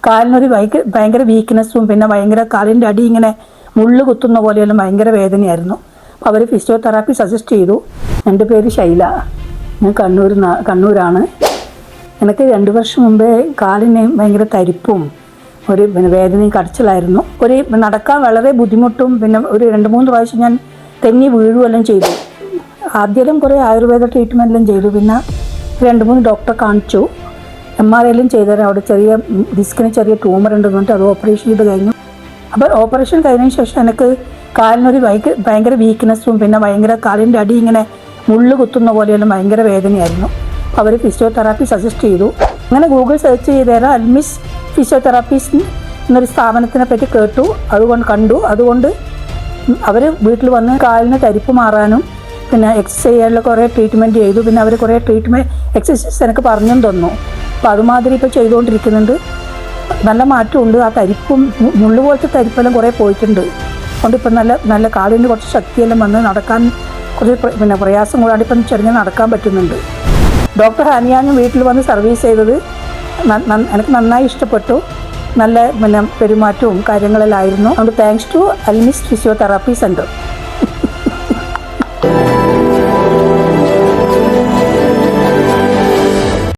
കാലിനൊരു ഭയങ്കര വീക്ക്നെസ്സും പിന്നെ ഭയങ്കര കാലിൻ്റെ അടി ഇങ്ങനെ മുള്ളു കുത്തുന്ന പോലെയെല്ലാം ഭയങ്കര വേദനയായിരുന്നു. അപ്പോൾ അവർ ഫിസിയോതെറാപ്പി സജസ്റ്റ് ചെയ്തു. എൻ്റെ പേര് ശൈല, ഞാൻ കണ്ണൂരാണ്. എനിക്ക് 2 വർഷം മുമ്പേ കാലിന് ഭയങ്കര തരിപ്പും ഒരു വേദനയും കടച്ചിലായിരുന്നു. നടക്കാൻ വളരെ ബുദ്ധിമുട്ടും പിന്നെ ഒരു 2-3 പ്രാവശ്യം ഞാൻ തെന്നി വീഴുകയെല്ലാം ചെയ്തു. ആദ്യം കുറേ ആയുർവേദ ട്രീറ്റ്മെൻറ്റെല്ലാം ചെയ്തു. പിന്നെ 2-3 ഡോക്ടറെ കാണിച്ചു. MRI എല്ലാം ചെയ്തുതരാം. അവിടെ ചെറിയ ഡിസ്കിന് ചെറിയ ട്യൂമർ ഉണ്ടെന്ന് പറഞ്ഞിട്ട് അത് ഓപ്പറേഷൻ ചെയ്ത് കഴിഞ്ഞു. അപ്പോൾ ഓപ്പറേഷൻ കഴിഞ്ഞതിന് ശേഷം എനിക്ക് കാലിനൊരു ഭയങ്കര വീക്ക്നെസ്സും പിന്നെ ഭയങ്കര കാലിൻ്റെ അടി ഇങ്ങനെ മുള്ളു കുത്തുന്ന പോലെയെല്ലാം ഭയങ്കര വേദനയായിരുന്നു. അവർ ഫിസിയോതെറാപ്പി സജസ്റ്റ് ചെയ്തു. അങ്ങനെ ഗൂഗിൾ സെർച്ച് ചെയ്തേരാ അൽമിസ് ഫിസിയോതെറാപ്പീസ് എന്നൊരു സ്ഥാപനത്തിനെ പറ്റി കേട്ടു, അതുകൊണ്ട് അവർ വീട്ടിൽ വന്ന് കാലിന് തരിപ്പ് മാറാനും പിന്നെ എക്സസൈസ് ചെയ്യാനുള്ള കുറേ ട്രീറ്റ്മെൻറ്റ് ചെയ്തു. പിന്നെ അവർ കുറേ എക്സസൈസ് എനിക്ക് പറഞ്ഞും തന്നു. അപ്പോൾ അതുമാതിരി ഇപ്പോൾ ചെയ്തുകൊണ്ടിരിക്കുന്നുണ്ട്. നല്ല മാറ്റമുണ്ട്. ആ തരിപ്പും മുള്ളു പോലത്തെ തരിപ്പെല്ലാം കുറേ പോയിട്ടുണ്ട്. അതുകൊണ്ട് ഇപ്പം നല്ല കാലിന് കുറച്ച് ശക്തിയെല്ലാം വന്ന് നടക്കാൻ കുറച്ച് പ്രയാസം കൂടാണ്ട് ഇപ്പം ചെറിയ നടക്കാൻ പറ്റുന്നുണ്ട്. ഡോക്ടർ ഹാനിയാനും വീട്ടിൽ വന്ന് സർവീസ് ചെയ്തത് എനിക്ക് നന്നായി ഇഷ്ടപ്പെട്ടു. നല്ല പെരുമാറ്റവും കാര്യങ്ങളെല്ലാം ആയിരുന്നു. അതുകൊണ്ട് താങ്ക്സ് ടു അൽമിസ് ഫിസിയോതെറാപ്പി സെൻറ്റർ.